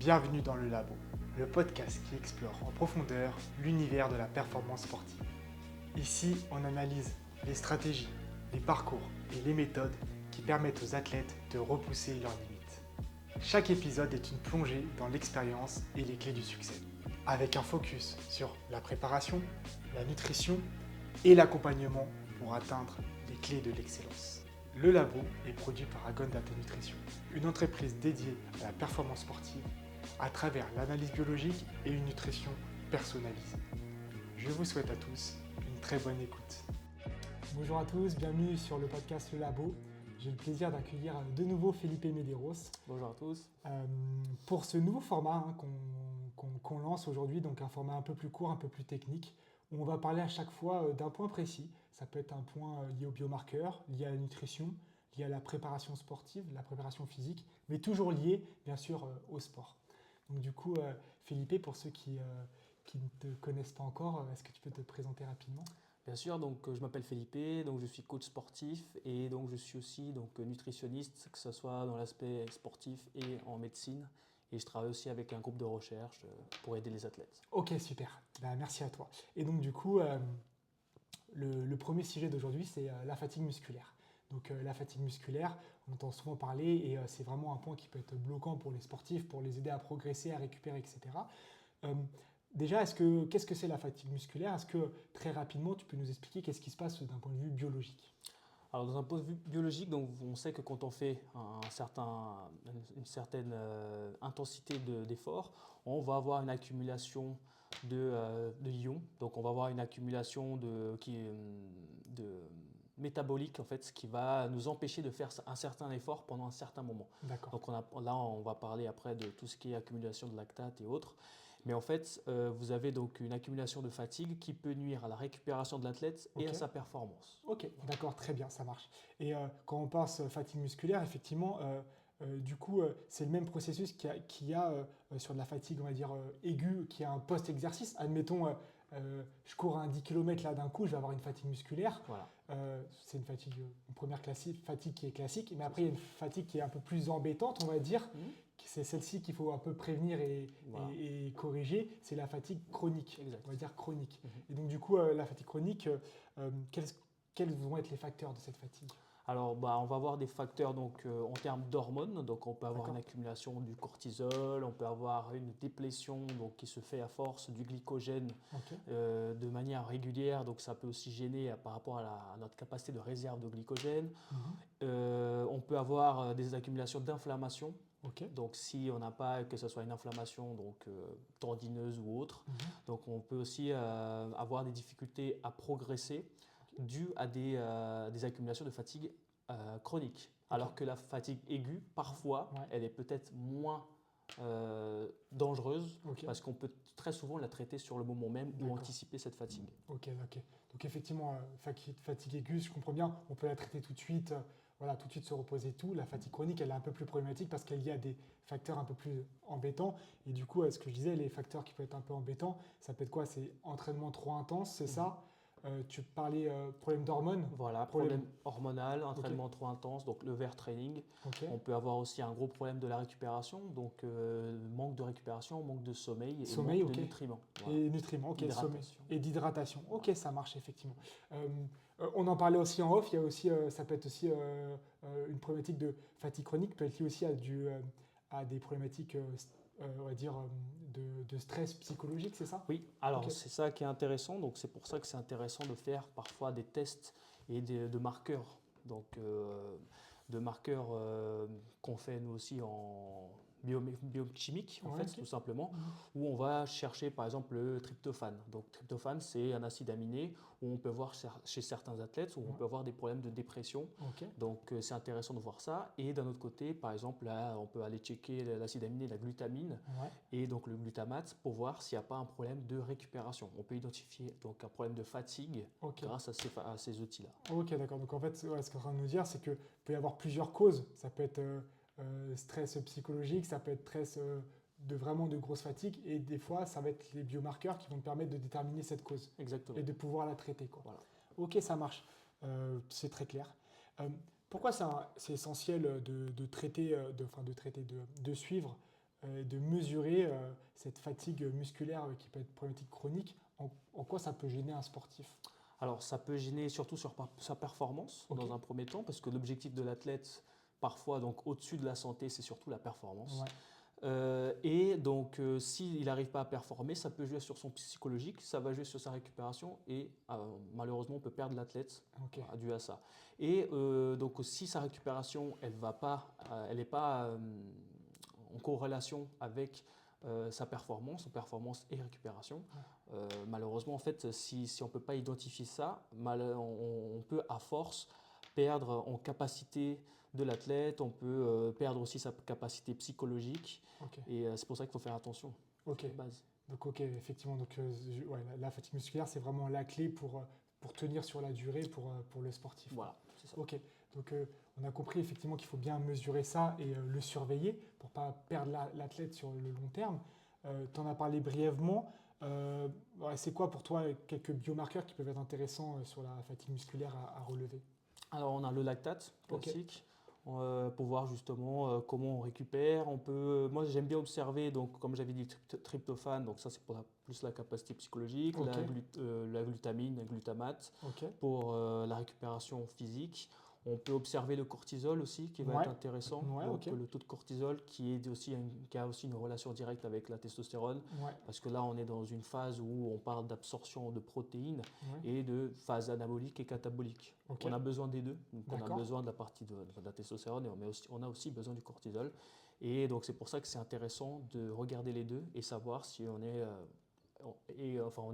Bienvenue dans le Labo, le podcast qui explore en profondeur l'univers de la performance sportive. Ici, on analyse les stratégies, les parcours et les méthodes qui permettent aux athlètes de repousser leurs limites. Chaque épisode est une plongée dans l'expérience et les clés du succès, avec un focus sur la préparation, la nutrition et l'accompagnement pour atteindre les clés de l'excellence. Le Labo est produit par Agon Data Nutrition, une entreprise dédiée à la performance sportive à travers l'analyse biologique et une nutrition personnalisée. Je vous souhaite à tous une très bonne écoute. Bonjour à tous, bienvenue sur le podcast Le Labo. J'ai le plaisir d'accueillir de nouveau Felipe Medeiros. Bonjour à tous. Pour ce nouveau format qu'on lance aujourd'hui, donc un format un peu plus court, un peu plus technique, où on va parler à chaque fois d'un point précis. Ça peut être un point lié aux biomarqueurs, lié à la nutrition, lié à la préparation sportive, la préparation physique, mais toujours lié bien sûr au sport. Donc du coup, Felipe, pour ceux qui ne te connaissent pas encore, est-ce que tu peux te présenter rapidement ? Bien sûr, donc je m'appelle Felipe, donc je suis coach sportif et donc je suis aussi donc nutritionniste, que ce soit dans l'aspect sportif et en médecine. Et je travaille aussi avec un groupe de recherche pour aider les athlètes. Ok, super. Merci à toi. Et donc du coup, le premier sujet d'aujourd'hui, c'est la fatigue musculaire. Donc la fatigue musculaire, on entend souvent parler et c'est vraiment un point qui peut être bloquant pour les sportifs, pour les aider à progresser, à récupérer, etc. Déjà, qu'est-ce que c'est la fatigue musculaire ? Est-ce que très rapidement, tu peux nous expliquer qu'est-ce qui se passe d'un point de vue biologique ? Alors dans un point de vue biologique, donc on sait que quand on fait une certaine intensité d'effort, on va avoir une accumulation de ions. Donc on va avoir une accumulation de métabolique en fait, ce qui va nous empêcher de faire un certain effort pendant un certain moment. D'accord. Donc là on va parler après de tout ce qui est accumulation de lactate et autres. Mais en fait, vous avez donc une accumulation de fatigue qui peut nuire à la récupération de l'athlète et à sa performance. Ok, d'accord, très bien, ça marche. Et quand on pense fatigue musculaire, effectivement, du coup, c'est le même processus qu'il y a sur de la fatigue, on va dire, aiguë, qui a un post-exercice. Admettons, je cours un 10 km là d'un coup, je vais avoir une fatigue musculaire. Voilà. C'est une première fatigue qui est classique, mais après, il y a une fatigue qui est un peu plus embêtante, on va dire. C'est celle-ci qu'il faut un peu prévenir et corriger, c'est la fatigue chronique, on va dire chronique. Et donc du coup, la fatigue chronique, quels vont être les facteurs de cette fatigue ? Alors, on va avoir des facteurs donc, en termes d'hormones. Donc, on peut avoir une accumulation du cortisol, on peut avoir une déplétion donc, qui se fait à force du glycogène de manière régulière. Donc, ça peut aussi gêner par rapport à notre capacité de réserve de glycogène. On peut avoir des accumulations d'inflammation. Donc, si on n'a pas, que ce soit une inflammation donc, tendineuse ou autre, donc on peut aussi avoir des difficultés à progresser dues à des accumulations de fatigue chronique. Alors que la fatigue aiguë, parfois, elle est peut-être moins dangereuse parce qu'on peut très souvent la traiter sur le moment même ou anticiper cette fatigue. Ok. Donc effectivement, fatigue aiguë, je comprends bien, on peut la traiter tout de suite. Tout de suite se reposer tout. La fatigue chronique, elle est un peu plus problématique parce qu'elle y a des facteurs un peu plus embêtants. Et du coup, ce que je disais, les facteurs qui peuvent être un peu embêtants, ça peut être quoi ? C'est entraînement trop intense, c'est ça ? Tu parlais problème d'hormones ? Voilà, problème hormonal, entraînement trop intense, donc l'overtraining. On peut avoir aussi un gros problème de la récupération, donc manque de récupération, manque de sommeil et manque de nutriments. Voilà. Et nutriments, sommeil. Et d'hydratation. Ok, ça marche effectivement. On en parlait aussi en off, il y a aussi, ça peut être aussi une problématique de fatigue chronique, peut être liée aussi à des problématiques on va dire, de stress psychologique, c'est ça ? Oui, alors c'est ça qui est intéressant. Donc c'est pour ça que c'est intéressant de faire parfois des tests et de marqueurs. Donc de marqueurs qu'on fait nous aussi en biochimique, en fait, tout simplement, où on va chercher par exemple le tryptophane. Donc tryptophane, c'est un acide aminé où on peut voir chez certains athlètes où on peut avoir des problèmes de dépression. Donc c'est intéressant de voir ça. Et d'un autre côté, par exemple, là, on peut aller checker l'acide aminé, la glutamine et donc le glutamate pour voir s'il n'y a pas un problème de récupération. On peut identifier donc un problème de fatigue grâce à ces outils-là. Ok, d'accord. Donc en fait, ce qu'on est en train de nous dire, c'est qu'il peut y avoir plusieurs causes. Ça peut être stress psychologique, ça peut être stress vraiment de grosse fatigue, et des fois, ça va être les biomarqueurs qui vont permettre de déterminer cette cause. Exactement. Et de pouvoir la traiter. Voilà. Ok, ça marche. C'est très clair. Pourquoi c'est essentiel de suivre de mesurer cette fatigue musculaire qui peut être problématique chronique. En quoi ça peut gêner un sportif? Alors, ça peut gêner surtout sur sa performance dans un premier temps, parce que l'objectif de l'athlète, parfois, donc au-dessus de la santé, c'est surtout la performance. Et donc, s'il n'arrive pas à performer, ça peut jouer sur son psychologique, ça va jouer sur sa récupération et malheureusement, on peut perdre l'athlète dû à ça. Et donc, si sa récupération, elle n'est pas en corrélation avec sa performance et récupération. Malheureusement, en fait, si on ne peut pas identifier ça, on peut à force perdre en capacité de l'athlète, on peut perdre aussi sa capacité psychologique. Et c'est pour ça qu'il faut faire attention. Base. Donc, effectivement, donc, la fatigue musculaire, c'est vraiment la clé pour tenir sur la durée pour le sportif. Voilà, c'est ça. Donc, on a compris effectivement qu'il faut bien mesurer ça et le surveiller pour ne pas perdre l'athlète sur le long terme. Tu en as parlé brièvement. C'est quoi pour toi quelques biomarqueurs qui peuvent être intéressants sur la fatigue musculaire à relever? Alors, on a le lactate classique. Pour voir justement comment on récupère. Moi, j'aime bien observer, donc, comme j'avais dit, tryptophane, donc ça c'est pour plus la capacité psychologique, la glutamine, la glutamate, pour la récupération physique. On peut observer le cortisol aussi, qui va être intéressant. Donc, le taux de cortisol qui a aussi une relation directe avec la testostérone. Parce que là, on est dans une phase où on parle d'absorption de protéines et de phase anabolique et catabolique. On a besoin des deux. Donc, on a besoin de la partie de la testostérone, mais on a aussi besoin du cortisol. Et donc, c'est pour ça que c'est intéressant de regarder les deux et savoir si on est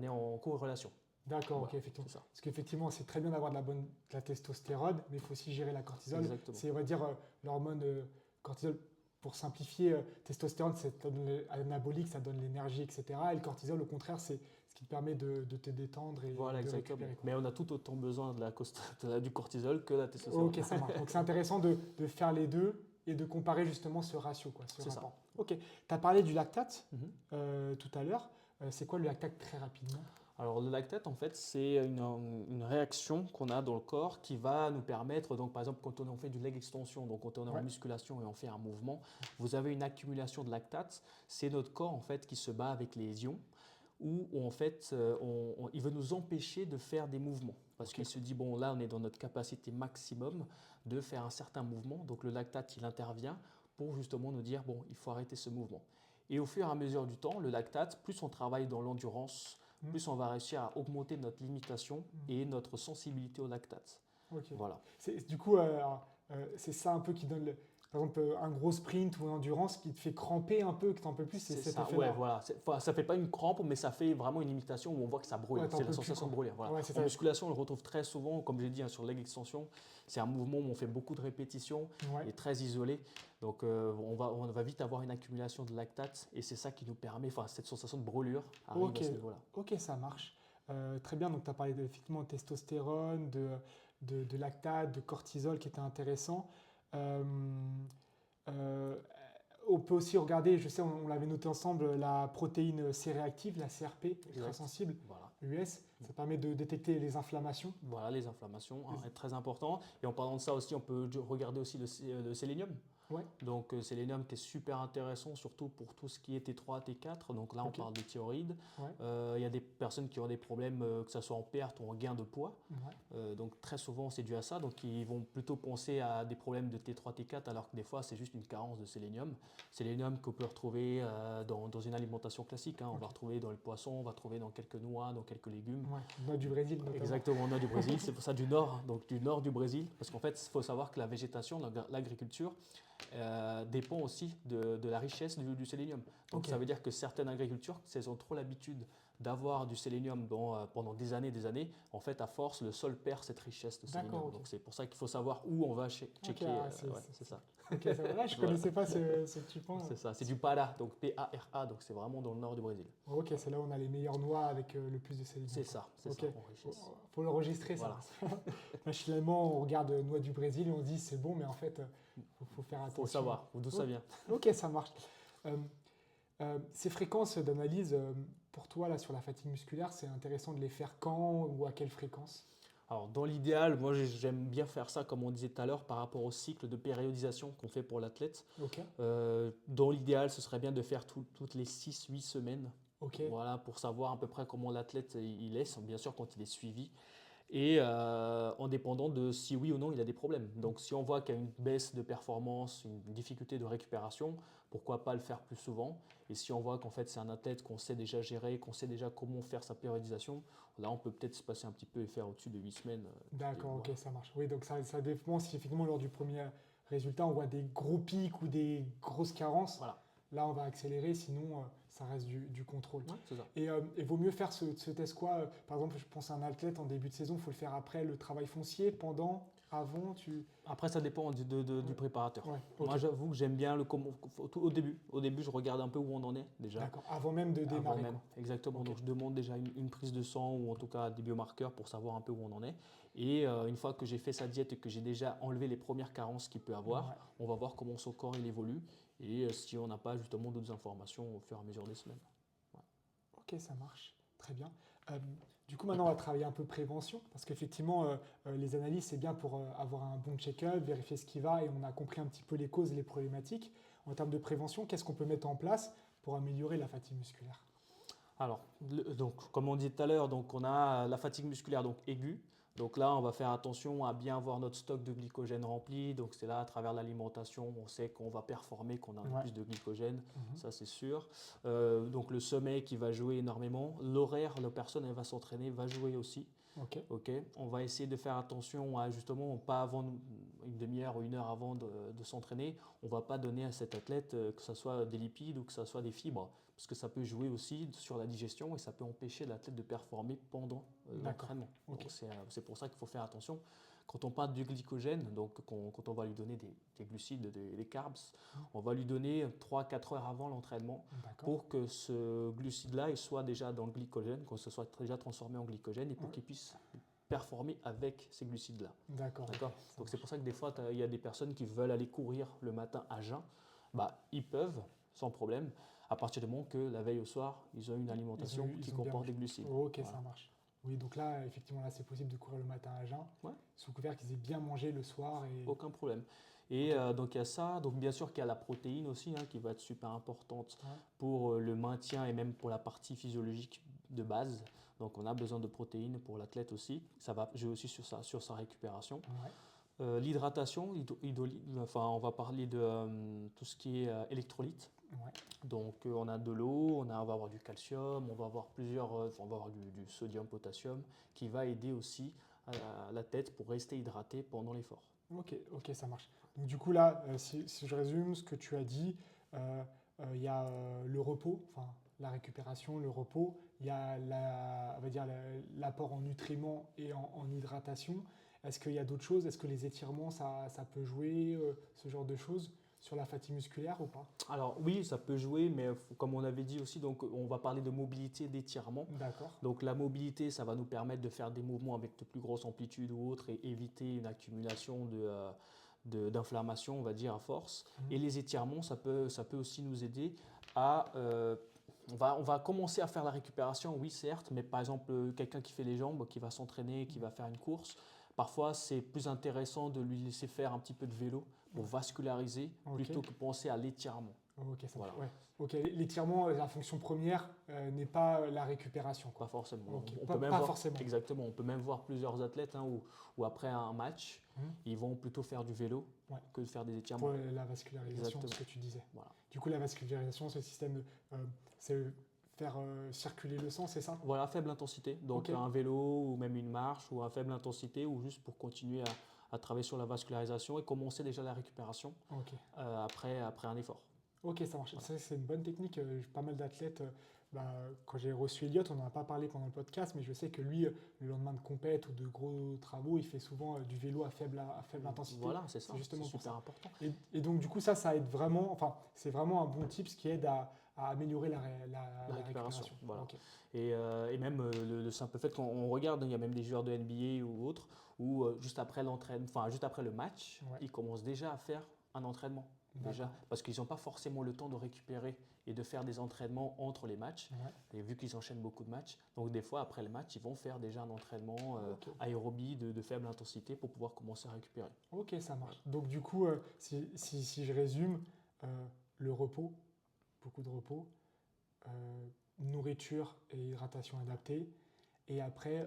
en corrélation. D'accord, effectivement. Parce qu'effectivement, c'est très bien d'avoir de la testostérone, mais il faut aussi gérer la cortisol. Exactement. C'est, on va dire, l'hormone cortisol, pour simplifier, testostérone, c'est anabolique, ça donne l'énergie, etc. Et le cortisol, au contraire, c'est ce qui te permet de te détendre et de récupérer. Mais on a tout autant besoin du cortisol que la testostérone. Ok, ça marche. Donc c'est intéressant de faire les deux et de comparer justement ce ratio. C'est ça. Ok. Tu as parlé du lactate tout à l'heure. C'est quoi le lactate très rapidement? Alors le lactate, en fait, c'est une réaction qu'on a dans le corps qui va nous permettre, donc par exemple quand on fait du leg extension, donc quand on est en musculation et on fait un mouvement, vous avez une accumulation de lactate. C'est notre corps en fait qui se bat avec les ions, où en fait il veut nous empêcher de faire des mouvements. Parce qu'il se dit, bon là on est dans notre capacité maximum de faire un certain mouvement, donc le lactate il intervient pour justement nous dire, bon il faut arrêter ce mouvement. Et au fur et à mesure du temps, le lactate, plus on travaille dans l'endurance, plus on va réussir à augmenter notre limitation et notre sensibilité au lactate. Voilà. Du coup, c'est ça un peu qui donne, par exemple, un gros sprint ou une endurance qui te fait cramper un peu, que tu n'en peux plus, c'est cet effet-là. Voilà. Ça ne fait pas une crampe, mais ça fait vraiment une imitation où on voit que ça brûle. C'est la sensation de brûler. Voilà. En musculation, on le retrouve très souvent, comme j'ai dit, sur leg extension. C'est un mouvement où on fait beaucoup de répétitions et très isolé. Donc, on va vite avoir une accumulation de lactate et c'est ça qui nous permet, cette sensation de brûlure arrive à ce niveau-là. Ok, ça marche. Très bien, donc tu as parlé effectivement de testostérone, de lactate, de cortisol qui était intéressant. On peut aussi regarder, je sais, on l'avait noté ensemble, la protéine C-réactive, la CRP, ultra sensible, US. Ça permet de détecter les inflammations. Voilà, les inflammations, est très important. Et en parlant de ça aussi, on peut regarder aussi le sélénium. Donc, sélénium qui est super intéressant, surtout pour tout ce qui est T3, T4. Donc là, on parle de thyroïde. Il y a des personnes qui ont des problèmes, que ce soit en perte ou en gain de poids. Donc, très souvent, c'est dû à ça. Donc, ils vont plutôt penser à des problèmes de T3, T4, alors que des fois, c'est juste une carence de sélénium. Sélénium qu'on peut retrouver dans une alimentation classique. On va retrouver dans le poisson, on va retrouver dans quelques noix, dans quelques légumes. Noix du Brésil, notamment. Exactement, noix du Brésil. C'est pour ça du nord, donc du nord du Brésil. Parce qu'en fait, il faut savoir que la végétation, l'agriculture, dépend aussi de la richesse du sélénium. Donc ça veut dire que certaines agricultures, si elles ont trop l'habitude d'avoir du sélénium pendant des années, en fait, à force, le sol perd cette richesse de sélénium. Donc c'est pour ça qu'il faut savoir où on va checker. C'est ça. Là, je ne connaissais pas ce petit point. C'est ça, c'est du Pará, donc P-A-R-A, donc c'est vraiment dans le nord du Brésil. Ok, c'est là où on a les meilleures noix avec le plus de sélénium. C'est ça, c'est ça, en richesse. Faut l'enregistrer, ça. Machinalement, on regarde noix du Brésil et on dit c'est bon, mais en fait, faut faire attention. Faut savoir d'où ça vient. Ok, ça marche. Ces fréquences d'analyse, pour toi, là, sur la fatigue musculaire, c'est intéressant de les faire quand ou à quelle fréquence? Alors, dans l'idéal, moi j'aime bien faire ça, comme on disait tout à l'heure, par rapport au cycle de périodisation qu'on fait pour l'athlète. Ok. Dans l'idéal, ce serait bien de faire toutes les 6-8 semaines. Ok. Voilà, pour savoir à peu près comment l'athlète il est, bien sûr quand il est suivi. Et en dépendant de si oui ou non il a des problèmes. Donc si on voit qu'il y a une baisse de performance, une difficulté de récupération, pourquoi pas le faire plus souvent. Et si on voit qu'en fait c'est un athlète qu'on sait déjà gérer, qu'on sait déjà comment faire sa périodisation, là on peut peut-être se passer un petit peu et faire au-dessus de 8 semaines. D'accord, ok, Voilà. ça marche. Oui, donc ça dépend si effectivement lors du premier résultat on voit des gros pics ou des grosses carences. Voilà. Là, on va accélérer, sinon ça reste du contrôle. Ouais, c'est ça. Et vaut mieux faire ce test quoi par exemple, je pense à un athlète en début de saison, il faut le faire après le travail foncier, pendant, avant Après, ça dépend du préparateur. Ouais, ok. Moi, j'avoue que j'aime bien au début. Au début, je regarde un peu où on en est déjà. D'accord, avant même de démarrer. Avant même, Quoi. exactement. Ok. Donc, je demande déjà une prise de sang ou en tout cas des biomarqueurs pour savoir un peu où on en est. Et une fois que j'ai fait sa diète et que j'ai déjà enlevé les premières carences qu'il peut avoir, Ouais. on va voir comment son corps il évolue et si on n'a pas justement d'autres informations au fur et à mesure des semaines. Ouais. Ok, ça marche. Très bien. Du coup, maintenant, on va travailler un peu prévention, parce qu'effectivement, les analyses, c'est bien pour avoir un bon check-up, vérifier ce qui va, et on a compris un petit peu les causes et les problématiques. En termes de prévention, qu'est-ce qu'on peut mettre en place pour améliorer la fatigue musculaire? Alors, donc, comme on dit tout à l'heure, donc on a la fatigue musculaire donc aiguë. Donc là, on va faire attention à bien avoir notre stock de glycogène rempli. Donc c'est là, à travers l'alimentation, on sait qu'on va performer, qu'on a Ouais. plus de glycogène, Mhm. ça c'est sûr. Donc le sommeil qui va jouer énormément. L'horaire, la personne elle va s'entraîner, va jouer aussi. Ok. Ok. On va essayer de faire attention à justement, pas avant une demi-heure ou une heure avant de s'entraîner, on ne va pas donner à cet athlète que ce soit des lipides ou que ce soit des fibres, parce que ça peut jouer aussi sur la digestion et ça peut empêcher l'athlète de performer pendant l'entraînement. Ok. Donc c'est pour ça qu'il faut faire attention. Quand on parle du glycogène, donc quand on va lui donner des glucides, des carbs, on va lui donner 3-4 heures avant l'entraînement D'accord. pour que ce glucide-là il soit déjà dans le glycogène, que ce soit déjà transformé en glycogène et pour qu'il puisse performer avec ces glucides-là. D'accord. D'accord. Ok, Donc c'est pour ça que des fois, il y a des personnes qui veulent aller courir le matin à jeun. Bah, ils peuvent, sans problème, à partir du moment que la veille au soir, ils ont une alimentation qui comporte des glucides. Ok, Voilà. ça marche. Oui, donc là, effectivement, là, c'est possible de courir le matin à jeun, Ouais. sous couvert qu'ils aient bien mangé le soir. Et... Aucun problème. Et donc il y a ça. Donc bien sûr qu'il y a la protéine aussi qui va être super importante pour le maintien et même pour la partie physiologique de base. Donc on a besoin de protéines pour l'athlète aussi. Ça va jouer aussi sur sa récupération. L'hydratation, enfin, on va parler de tout ce qui est électrolytes. Ouais. Donc on a de l'eau, on va avoir du calcium, on va avoir on va avoir du sodium, potassium qui va aider aussi à la tête pour rester hydraté pendant l'effort. Ok, ça marche. Donc du coup là, si je résume ce que tu as dit, il y a le repos, enfin la récupération, le repos, il y a on va dire l'apport en nutriments et en hydratation. Est-ce qu'il y a d'autres choses? Est-ce que les étirements, ça peut jouer, ce genre de choses sur la fatigue musculaire ou pas? Alors oui, ça peut jouer, mais comme on avait dit aussi, donc on va parler de mobilité, d'étirement. D'accord. Donc la mobilité, ça va nous permettre de faire des mouvements avec de plus grosses amplitudes ou autres et éviter une accumulation d'inflammation, on va dire, à force. Et les étirements, ça peut aussi nous aider à... on va commencer à faire la récupération, oui certes, mais par exemple, quelqu'un qui fait les jambes, qui va s'entraîner, qui va faire une course, parfois c'est plus intéressant de lui laisser faire un petit peu de vélo pour vasculariser plutôt que penser à l'étirement. Ok, ça Voilà. marche. Ouais. Ok, l'étirement, la fonction première n'est pas la récupération. Quoi. Pas forcément. Okay. On pas, peut même pas voir, forcément. exactement. On peut même voir plusieurs athlètes où après un match, ils vont plutôt faire du vélo que de faire des étirements. Pour la vascularisation, ce que tu disais. Voilà. Du coup, la vascularisation, ce système, c'est faire circuler le sang, c'est ça? Voilà, faible intensité. Donc un vélo ou même une marche ou à faible intensité ou juste pour continuer à travailler sur la vascularisation et commencer déjà la récupération après un effort. Ok, ça marche. Ça, c'est une bonne technique. J'ai pas mal d'athlètes. Quand j'ai reçu Elliot, on n'en a pas parlé pendant le podcast, mais je sais que lui, le lendemain de compète ou de gros travaux, il fait souvent du vélo à faible intensité. Voilà, c'est ça. Justement c'est super important. Et donc, du coup, ça aide vraiment. Enfin, c'est vraiment un bon tips qui aide à améliorer la récupération. Voilà. Okay. Et même le simple fait qu'on regarde, il y a même des joueurs de NBA ou autres, où juste après l'entraînement, enfin juste après le match, ils commencent déjà à faire un entraînement. déjà, parce qu'ils n'ont pas forcément le temps de récupérer et de faire des entraînements entre les matchs, et vu qu'ils enchaînent beaucoup de matchs. Donc des fois, après le match, ils vont faire déjà un entraînement aérobie de faible intensité pour pouvoir commencer à récupérer. Ok, ça marche. Donc du coup, si je résume, le repos, beaucoup de repos, nourriture et hydratation adaptée, et après,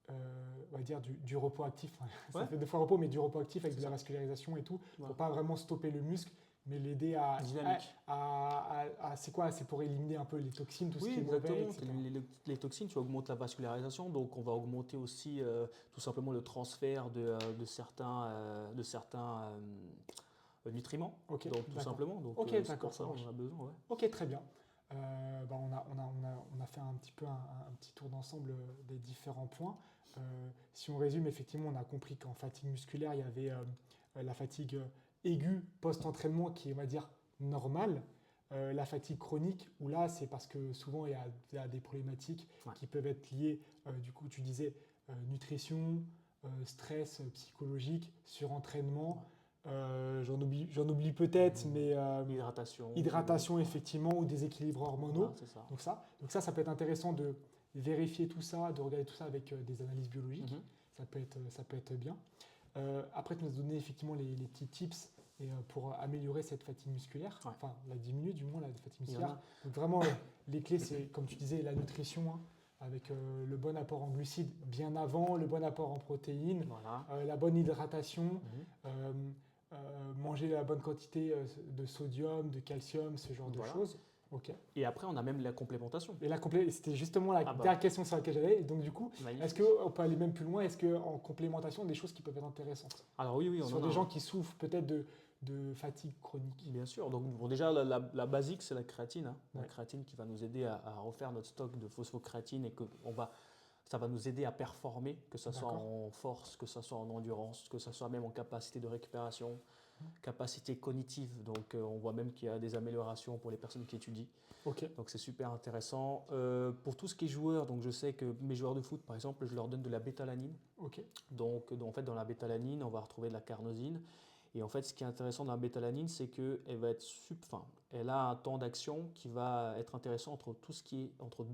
on va dire du repos actif. Ça fait 2 fois repos, mais du repos actif avec de la vascularisation et tout, pour pas vraiment stopper le muscle, mais l'aider à... c'est quoi? C'est pour éliminer un peu les toxines, tout ce qui est mauvais, etc. Les toxines, tu augmentes la vascularisation, donc on va augmenter aussi tout simplement le transfert de certains nutriments, donc tout simplement. Donc c'est pour ça qu'on a besoin. Ouais. Ok, très bien. On a fait un petit peu un petit tour d'ensemble des différents points. Si on résume, effectivement, on a compris qu'en fatigue musculaire, il y avait la fatigue aiguë post-entraînement qui est, on va dire, normale. La fatigue chronique, où là, c'est parce que souvent, il y a des problématiques qui peuvent être liées, du coup, tu disais, nutrition, stress psychologique, surentraînement. J'en oublie peut-être, mais hydratation effectivement, ou déséquilibres hormonaux. Voilà, donc ça peut être intéressant de vérifier tout ça, de regarder tout ça avec des analyses biologiques. Ça peut être bien. Après, tu nous as donné effectivement les petits tips pour améliorer cette fatigue musculaire, enfin la diminuer du moins la fatigue musculaire. Donc vraiment, les clés, c'est comme tu disais, la nutrition, avec le bon apport en glucides bien avant, le bon apport en protéines, la bonne hydratation, manger la bonne quantité de sodium, de calcium, ce genre de choses. Okay. Et après, on a même la complémentation. Et c'était justement la dernière question sur laquelle j'allais. Et donc, du coup, est-ce qu'on peut aller même plus loin? Est-ce qu'en complémentation, des choses qui peuvent être intéressantes? Alors oui, sur des gens qui souffrent peut-être de fatigue chronique. Bien sûr. Donc, déjà, la basique, c'est la créatine. La créatine qui va nous aider à refaire notre stock de phosphocréatine et ça va nous aider à performer, que ce soit en force, que ce soit en endurance, que ce soit même en capacité de récupération, capacité cognitive. Donc, on voit même qu'il y a des améliorations pour les personnes qui étudient. Donc, c'est super intéressant. Pour tout ce qui est joueur, donc je sais que mes joueurs de foot, par exemple, je leur donne de la bétalanine. Donc, en fait, dans la bétalanine, on va retrouver de la carnosine. Et en fait, ce qui est intéressant dans la bétalanine, c'est qu'elle a un temps d'action qui va être intéressant entre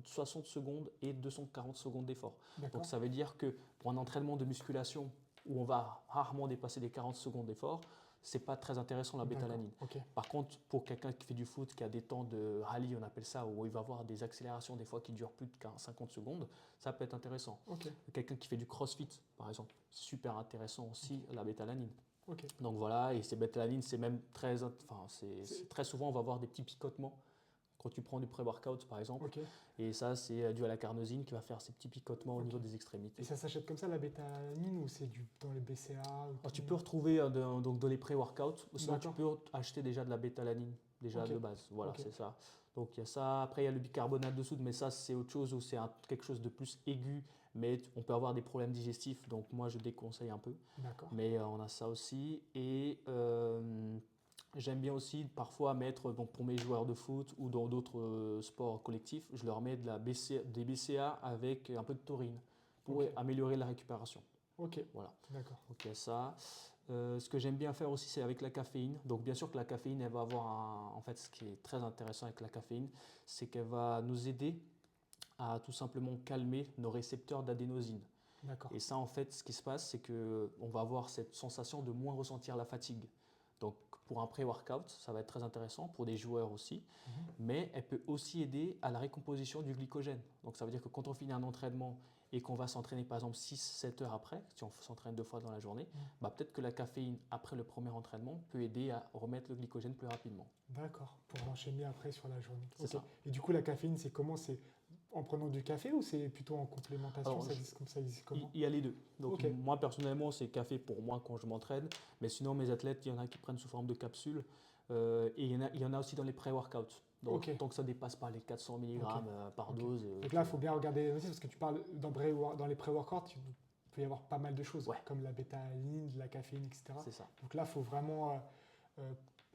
60 secondes et 240 secondes d'effort. Donc ça veut dire que pour un entraînement de musculation où on va rarement dépasser les 40 secondes d'effort, c'est pas très intéressant la bétalanine. Par contre, pour quelqu'un qui fait du foot, qui a des temps de rallye, on appelle ça, où il va avoir des accélérations des fois qui durent plus de 50 secondes, ça peut être intéressant. Quelqu'un qui fait du crossfit, par exemple, c'est super intéressant aussi la bétalanine. Donc voilà, et ces bétalanines, c'est même très souvent, on va avoir des petits picotements quand tu prends du pré-workout par exemple. Et ça, c'est dû à la carnosine qui va faire ces petits picotements au niveau des extrémités. Et ça s'achète comme ça la bétalanine ou c'est dans les BCA tu peux retrouver donc dans les pré-workouts, sinon tu peux acheter déjà de la bétalanine de base. Voilà, c'est ça. Donc il y a ça. Après, il y a le bicarbonate de soude, mais ça, c'est autre chose où c'est quelque chose de plus aigu. Mais on peut avoir des problèmes digestifs, donc moi je déconseille un peu. Mais on a ça aussi. Et j'aime bien aussi parfois mettre, donc pour mes joueurs de foot ou dans d'autres sports collectifs, je leur mets des BCA avec un peu de taurine pour améliorer la récupération. Voilà. Donc il y a ça. Ce que j'aime bien faire aussi, c'est avec la caféine. Donc bien sûr que la caféine, elle va avoir en fait, ce qui est très intéressant avec la caféine, c'est qu'elle va nous aider à tout simplement calmer nos récepteurs d'adénosine. Et ça, en fait, ce qui se passe, c'est qu'on va avoir cette sensation de moins ressentir la fatigue. Donc, pour un pré-workout, ça va être très intéressant, pour des joueurs aussi, mais elle peut aussi aider à la récomposition du glycogène. Donc, ça veut dire que quand on finit un entraînement et qu'on va s'entraîner par exemple 6-7 heures après, si on s'entraîne 2 fois dans la journée, peut-être que la caféine après le premier entraînement peut aider à remettre le glycogène plus rapidement. D'accord, pour enchaîner après sur la journée. C'est ça. Et du coup, la caféine, c'est comment? C'est en prenant du café ou c'est plutôt en complémentation? Alors, ça existe comment? Il y a les deux. Donc moi personnellement, c'est café pour moi quand je m'entraîne, mais sinon mes athlètes, il y en a qui prennent sous forme de capsules et il y en a aussi dans les pré-workouts. Donc tant que ça ne dépasse pas les 400 mg par dose. Donc là, il faut bien regarder aussi parce que tu parles dans les pré-workouts, il peut y avoir pas mal de choses comme la bétalanine, la caféine, etc. C'est ça. Donc là, il faut vraiment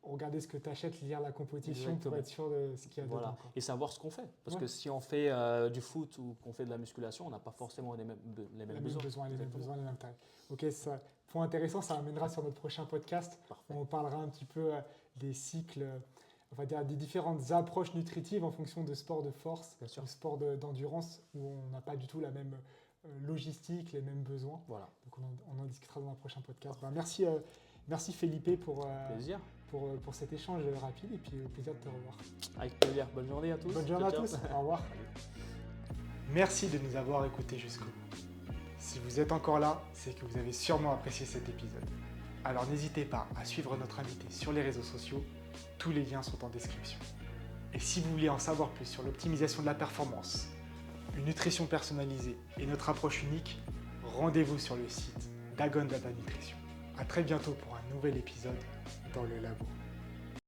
regarder ce que tu achètes, lire la composition pour être sûr de ce qu'il y a dedans. Et savoir ce qu'on fait. Parce que si on fait du foot ou qu'on fait de la musculation, on n'a pas forcément les mêmes besoins. Les mêmes tailles. Ok, ça, point intéressant, ça amènera sur notre prochain podcast. Parfait. On parlera un petit peu des cycles, on va dire des différentes approches nutritives en fonction de sports de force, de sports d'endurance, où on n'a pas du tout la même logistique, les mêmes besoins. Voilà. Donc on en discutera dans un prochain podcast. Merci Felipe pour cet échange rapide et puis au plaisir de te revoir. Avec plaisir. Bonne journée à tous. Bonne journée à tous. Au revoir. Merci de nous avoir écoutés jusqu'au bout. Si vous êtes encore là, c'est que vous avez sûrement apprécié cet épisode. Alors n'hésitez pas à suivre notre invité sur les réseaux sociaux. Tous les liens sont en description. Et si vous voulez en savoir plus sur l'optimisation de la performance, une nutrition personnalisée et notre approche unique, rendez-vous sur le site d'Agon Data Nutrition. À très bientôt pour un nouvel épisode dans le labo.